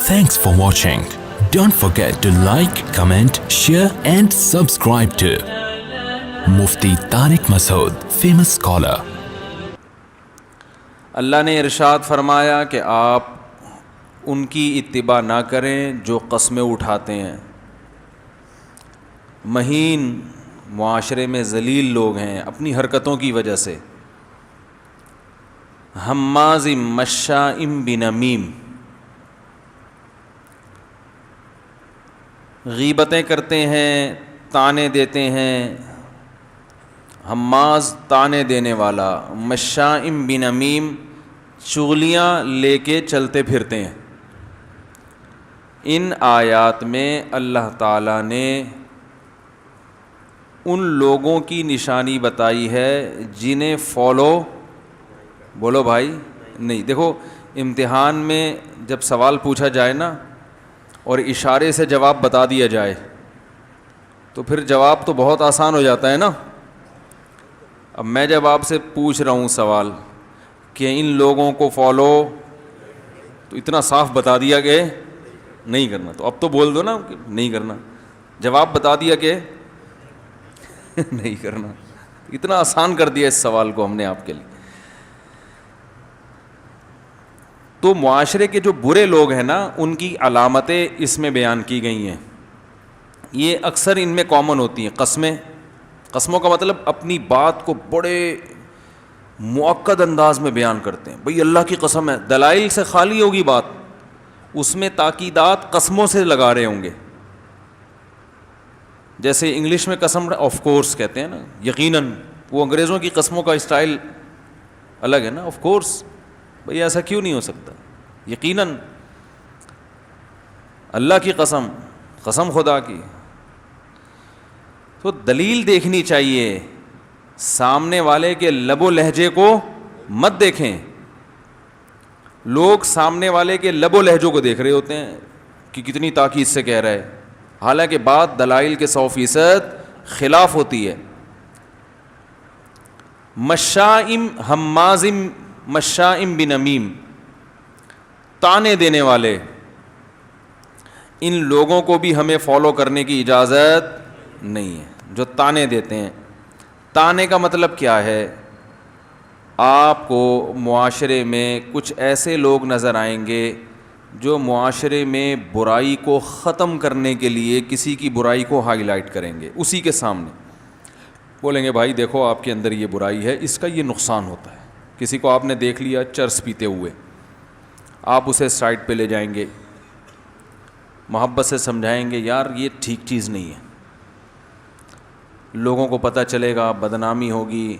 Thanks for watching. Don't forget to like, comment, share and subscribe to Mufti Tariq Masood, famous scholar. اللہ نے ارشاد فرمایا کہ آپ ان کی اتباع نہ کریں جو قسمیں اٹھاتے ہیں. مہین معاشرے میں ذلیل لوگ ہیں اپنی حرکتوں کی وجہ سے. ہماز مشاء بنمیم، غیبتیں کرتے ہیں، طعنے دیتے ہیں. حماز طعنے دینے والا، مشاء بنمیم چغلیاں لے کے چلتے پھرتے ہیں. ان آیات میں اللہ تعالیٰ نے ان لوگوں کی نشانی بتائی ہے جنہیں فالو، بولو بھائی، نہیں. دیکھو امتحان میں جب سوال پوچھا جائے نا اور اشارے سے جواب بتا دیا جائے تو پھر جواب تو بہت آسان ہو جاتا ہے نا. اب میں جب آپ سے پوچھ رہا ہوں سوال کہ ان لوگوں کو فالو، تو اتنا صاف بتا دیا کہ نہیں کرنا، تو اب تو بول دو نا کہ نہیں کرنا. جواب بتا دیا کہ نہیں کرنا. اتنا آسان کر دیا اس سوال کو ہم نے آپ کے لیے. تو معاشرے کے جو برے لوگ ہیں نا ان کی علامتیں اس میں بیان کی گئی ہیں. یہ اکثر ان میں کامن ہوتی ہیں. قسموں کا مطلب اپنی بات کو بڑے مؤکد انداز میں بیان کرتے ہیں. بھئی اللہ کی قسم ہے، دلائل سے خالی ہوگی بات، اس میں تاکیدات قسموں سے لگا رہے ہوں گے. جیسے انگلش میں قسم آف کورس کہتے ہیں نا، یقیناً. وہ انگریزوں کی قسموں کا اسٹائل الگ ہے نا. آف کورس، بھئی ایسا کیوں نہیں ہو سکتا، یقیناً، اللہ کی قسم، قسم خدا کی. تو دلیل دیکھنی چاہیے، سامنے والے کے لب و لہجے کو مت دیکھیں. لوگ سامنے والے کے لب و لہجوں کو دیکھ رہے ہوتے ہیں کہ کتنی تاکید سے کہہ رہا ہے، حالانکہ بات دلائل کے 100% خلاف ہوتی ہے. مشائم حمازم مشائم بنمیم، طعنے دینے والے، ان لوگوں کو بھی ہمیں فالو کرنے کی اجازت نہیں ہے جو طعنے دیتے ہیں. طعنے کا مطلب کیا ہے؟ آپ کو معاشرے میں کچھ ایسے لوگ نظر آئیں گے جو معاشرے میں برائی کو ختم کرنے کے لیے کسی کی برائی کو ہائی لائٹ کریں گے. اسی کے سامنے بولیں گے بھائی دیکھو آپ کے اندر یہ برائی ہے، اس کا یہ نقصان ہوتا ہے. کسی کو آپ نے دیکھ لیا چرس پیتے ہوئے، آپ اسے سائڈ پہ لے جائیں گے، محبت سے سمجھائیں گے یار یہ ٹھیک چیز نہیں ہے. لوگوں کو پتہ چلے گا، بدنامی ہوگی،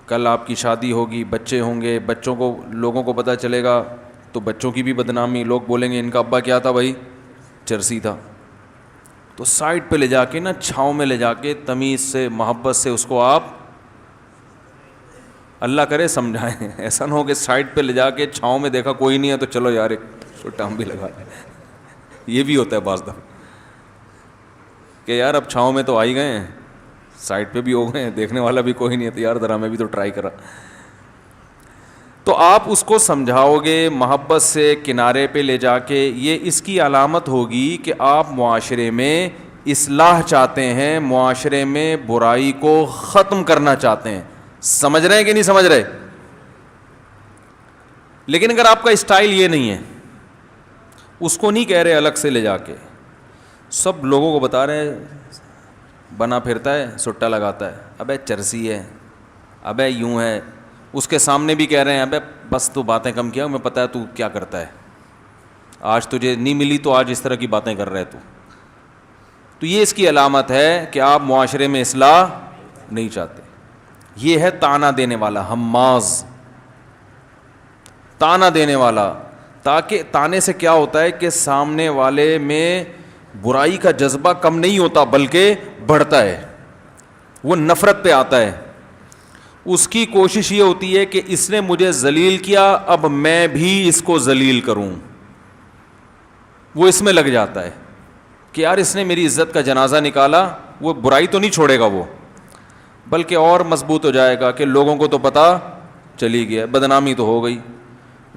کل آپ کی شادی ہوگی، بچے ہوں گے، بچوں کو، لوگوں کو پتہ چلے گا تو بچوں کی بھی بدنامی. لوگ بولیں گے ان کا ابا کیا تھا بھائی، چرسی تھا. تو سائڈ پہ لے جا کے نا، چھاؤں میں لے جا کے تمیز سے، محبت سے اس کو آپ اللہ کرے سمجھائیں. ایسا نہ ہو کہ سائڈ پہ لے جا کے چھاؤں میں دیکھا کوئی نہیں ہے تو چلو یار ایک چھوٹا ہم بھی لگا لیں. یہ بھی ہوتا ہے بعض دفعہ کہ یار اب چھاؤں میں تو آ ہی گئے ہیں، سائڈ پہ بھی ہو گئے ہیں، دیکھنے والا بھی کوئی نہیں ہے تو یار ذرا میں بھی تو ٹرائی کرا. تو آپ اس کو سمجھاؤ گے محبت سے، کنارے پہ لے جا کے. یہ اس کی علامت ہوگی کہ آپ معاشرے میں اصلاح چاہتے ہیں، معاشرے میں برائی کو ختم کرنا چاہتے ہیں. سمجھ رہے ہیں کہ نہیں سمجھ رہے؟ لیکن اگر آپ کا اسٹائل یہ نہیں ہے، اس کو نہیں کہہ رہے الگ سے لے جا کے، سب لوگوں کو بتا رہے ہیں بنا پھرتا ہے، سٹا لگاتا ہے، ابے چرسی ہے، ابے یوں ہے. اس کے سامنے بھی کہہ رہے ہیں ابے بس تو باتیں کم کیا، ہمیں پتہ ہے تو کیا کرتا ہے، آج تجھے نہیں ملی تو آج اس طرح کی باتیں کر رہے تو یہ اس کی علامت ہے کہ آپ معاشرے میں اصلاح نہیں چاہتے. یہ ہے طعنہ دینے والا، حماز، طعنہ دینے والا. تاکہ طعنے سے کیا ہوتا ہے کہ سامنے والے میں برائی کا جذبہ کم نہیں ہوتا بلکہ بڑھتا ہے، وہ نفرت پہ آتا ہے. اس کی کوشش یہ ہوتی ہے کہ اس نے مجھے ذلیل کیا، اب میں بھی اس کو ذلیل کروں. وہ اس میں لگ جاتا ہے کہ یار اس نے میری عزت کا جنازہ نکالا. وہ برائی تو نہیں چھوڑے گا وہ، بلکہ اور مضبوط ہو جائے گا کہ لوگوں کو تو پتہ چلی گیا، بدنامی تو ہو گئی،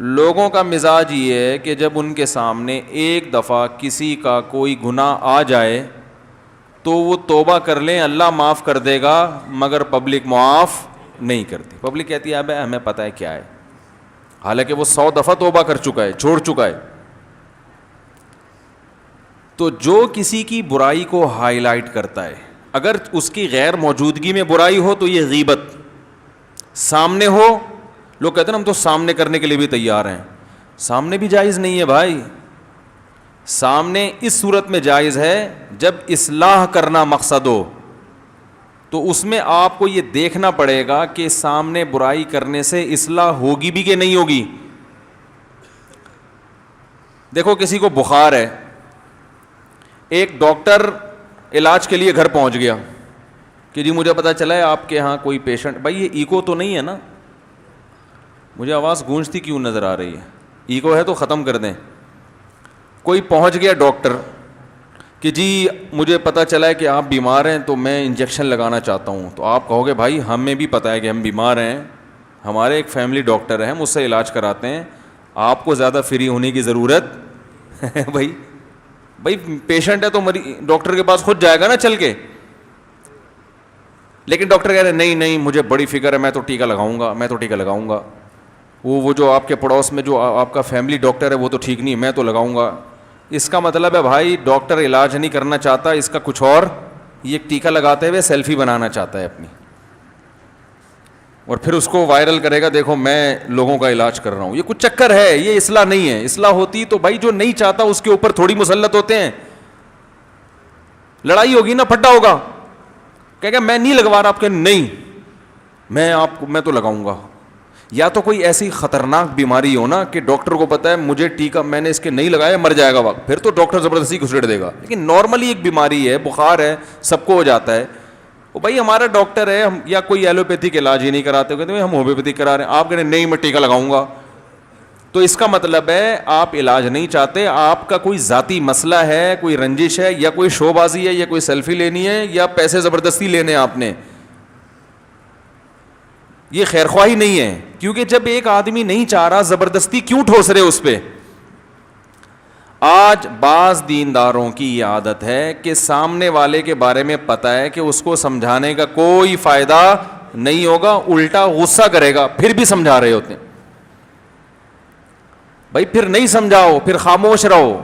لوگوں کا مزاج یہ ہے کہ جب ان کے سامنے ایک دفعہ کسی کا کوئی گناہ آ جائے تو وہ توبہ کر لیں, اللہ معاف کر دے گا, مگر پبلک معاف نہیں کرتی. پبلک کہتی ہے اب ہمیں پتہ ہے کیا ہے, حالانکہ وہ 100 دفعہ توبہ کر چکا ہے, چھوڑ چکا ہے. تو جو کسی کی برائی کو ہائی لائٹ کرتا ہے, اگر اس کی غیر موجودگی میں برائی ہو تو یہ غیبت, سامنے ہو لوگ کہتے ہیں نا ہم تو سامنے کرنے کے لیے بھی تیار ہیں. سامنے بھی جائز نہیں ہے بھائی. سامنے اس صورت میں جائز ہے جب اصلاح کرنا مقصد ہو, تو اس میں آپ کو یہ دیکھنا پڑے گا کہ سامنے برائی کرنے سے اصلاح ہوگی بھی کہ نہیں ہوگی. دیکھو کسی کو بخار ہے, ایک ڈاکٹر علاج کے لیے گھر پہنچ گیا کہ جی مجھے پتہ چلا ہے آپ کے ہاں کوئی پیشنٹ, بھائی یہ ایکو تو نہیں ہے نا, مجھے آواز گونجتی کیوں نظر آ رہی ہے, ایکو ہے تو ختم کر دیں. کوئی پہنچ گیا ڈاکٹر کہ جی مجھے پتہ چلا ہے کہ آپ بیمار ہیں تو میں انجیکشن لگانا چاہتا ہوں. تو آپ کہو گے بھائی ہمیں بھی پتہ ہے کہ ہم بیمار ہیں, ہمارے ایک فیملی ڈاکٹر ہے, ہم اس سے علاج کراتے ہیں, آپ کو زیادہ فری ہونے کی ضرورت ہے. بھائی پیشنٹ ہے تو ڈاکٹر کے پاس خود جائے گا نا چل کے. لیکن ڈاکٹر کہہ رہے نہیں مجھے بڑی فکر ہے, میں تو ٹیکہ لگاؤں گا. وہ جو آپ کے پڑوس میں جو آپ کا فیملی ڈاکٹر ہے وہ تو ٹھیک نہیں, میں تو لگاؤں گا. اس کا مطلب ہے بھائی ڈاکٹر علاج نہیں کرنا چاہتا, اس کا کچھ اور, یہ ٹیکہ لگاتے ہوئے سیلفی بنانا چاہتا ہے اپنی, اور پھر اس کو وائرل کرے گا, دیکھو میں لوگوں کا علاج کر رہا ہوں. یہ کچھ چکر ہے, یہ اصلاح نہیں ہے. اصلاح ہوتی تو بھائی جو نہیں چاہتا اس کے اوپر تھوڑی مسلط ہوتے ہیں. لڑائی ہوگی نا, پھٹا ہوگا, کہے گا میں نہیں لگوا رہا, آپ کے نہیں میں تو لگاؤں گا. یا تو کوئی ایسی خطرناک بیماری ہو نا کہ ڈاکٹر کو پتا ہے مجھے ٹیکہ میں نے اس کے نہیں لگایا مر جائے گا وقت, پھر تو ڈاکٹر زبردستی گھسیٹ دے گا. لیکن نارملی ایک بیماری ہے, بخار ہے, سب کو ہو جاتا ہے, وہ بھائی ہمارا ڈاکٹر ہے, ہم یا کوئی ایلوپیتھک علاج ہی نہیں کراتے, کہتے ہیں ہم ہومیوپیتھک کرا رہے ہیں, آپ کہہ رہے ہیں نہیں میں ٹیکہ لگاؤں گا. تو اس کا مطلب ہے آپ علاج نہیں چاہتے, آپ کا کوئی ذاتی مسئلہ ہے, کوئی رنجش ہے, یا کوئی شو بازی ہے, یا کوئی سیلفی لینی ہے, یا پیسے زبردستی لینے آپ نے. یہ خیر خواہی نہیں ہے, کیونکہ جب ایک آدمی نہیں چاہ رہا زبردستی کیوں ٹھوس رہے اس پہ. آج بعض دینداروں کی یہ عادت ہے کہ سامنے والے کے بارے میں پتہ ہے کہ اس کو سمجھانے کا کوئی فائدہ نہیں ہوگا, الٹا غصہ کرے گا, پھر بھی سمجھا رہے ہوتے ہیں. بھائی پھر نہیں سمجھاؤ, پھر خاموش رہو,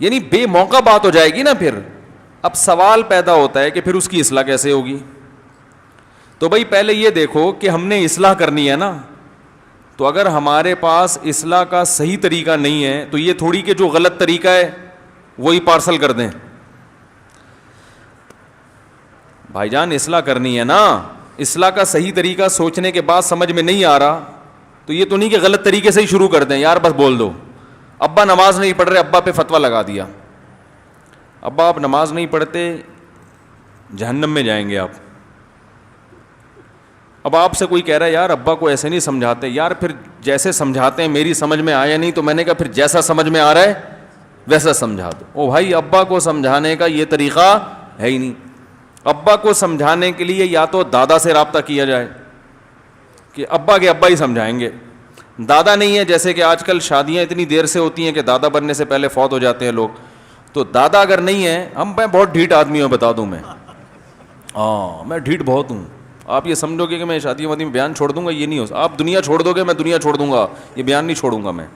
یعنی بے موقع بات ہو جائے گی نا. پھر اب سوال پیدا ہوتا ہے کہ پھر اس کی اصلاح کیسے ہوگی. تو بھائی پہلے یہ دیکھو کہ ہم نے اصلاح کرنی ہے نا, تو اگر ہمارے پاس اصلاح کا صحیح طریقہ نہیں ہے تو یہ تھوڑی کہ جو غلط طریقہ ہے وہی پارسل کر دیں. بھائی جان اصلاح کرنی ہے نا, اصلاح کا صحیح طریقہ سوچنے کے بعد سمجھ میں نہیں آ رہا تو یہ تو نہیں کہ غلط طریقے سے ہی شروع کر دیں, یار بس بول دو. ابا نماز نہیں پڑھ رہے, ابا پہ فتویٰ لگا دیا, ابا آپ نماز نہیں پڑھتے جہنم میں جائیں گے آپ. اب آپ سے کوئی کہہ رہا ہے یار ابا کو ایسے نہیں سمجھاتے, یار پھر جیسے سمجھاتے ہیں میری سمجھ میں آیا نہیں, تو میں نے کہا پھر جیسا سمجھ میں آ رہا ہے ویسا سمجھا دو. او بھائی ابا کو سمجھانے کا یہ طریقہ ہے ہی نہیں. ابا کو سمجھانے کے لیے یا تو دادا سے رابطہ کیا جائے کہ ابا کے ابا ہی سمجھائیں گے. دادا نہیں ہے, جیسے کہ آج کل شادیاں اتنی دیر سے ہوتی ہیں کہ دادا بننے سے پہلے فوت ہو جاتے ہیں لوگ, تو دادا اگر نہیں ہے, میں بہت ڈھیٹ آدمی ہوں بتا دوں, میں ڈھیٹ بہت ہوں. آپ یہ سمجھو گے کہ میں شادی وادی میں بیان چھوڑ دوں گا, یہ نہیں ہو. آپ دنیا چھوڑ دو گے, میں دنیا چھوڑ دوں گا, یہ بیان نہیں چھوڑوں گا میں.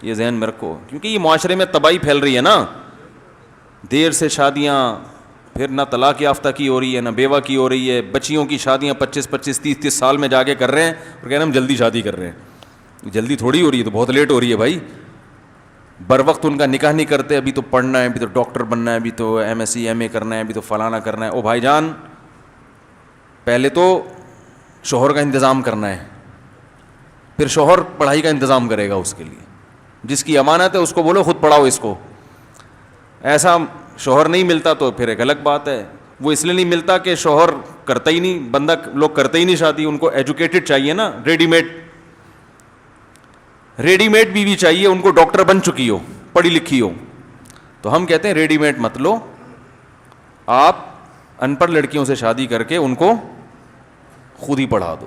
یہ ذہن میں رکھو, کیونکہ یہ معاشرے میں تباہی پھیل رہی ہے نا. دیر سے شادیاں, پھر نہ طلاق یافتہ کی ہو رہی ہے, نہ بیوہ کی ہو رہی ہے. بچیوں کی شادیاں 25 30 سال میں جا کے کر رہے ہیں اور کہہ رہے ہیں ہم جلدی شادی کر رہے ہیں. جلدی تھوڑی ہو رہی ہے, تو بہت لیٹ ہو رہی ہے بھائی. بر وقت ان کا نکاح نہیں کرتے, ابھی تو پڑھنا ہے, ابھی تو ڈاکٹر بننا ہے, ابھی تو ایم ایس سی ایم اے کرنا ہے, ابھی تو فلانا کرنا ہے. او بھائی جان پہلے تو شوہر کا انتظام کرنا ہے, پھر شوہر پڑھائی کا انتظام کرے گا اس کے لیے. جس کی امانت ہے اس کو بولو خود پڑھاؤ اس کو. ایسا شوہر نہیں ملتا تو پھر ایک الگ بات ہے. وہ اس لیے نہیں ملتا کہ شوہر کرتا ہی نہیں, بندہ لوگ کرتے ہی نہیں شادی, ان کو ایجوکیٹڈ چاہیے نا, ریڈی میڈ بیوی چاہیے, ان کو ڈاکٹر بن چکی ہو, پڑھی لکھی ہو. تو ہم کہتے ہیں ریڈی میڈ مت لو, آپ ان پڑھ لڑکیوں سے شادی کر کے ان کو خود ہی پڑھا دو.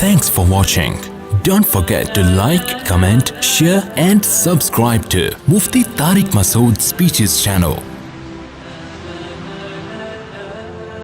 Thanks for watching. Don't forget to like, comment, share and subscribe to Mufti Tariq Masood Speeches channel.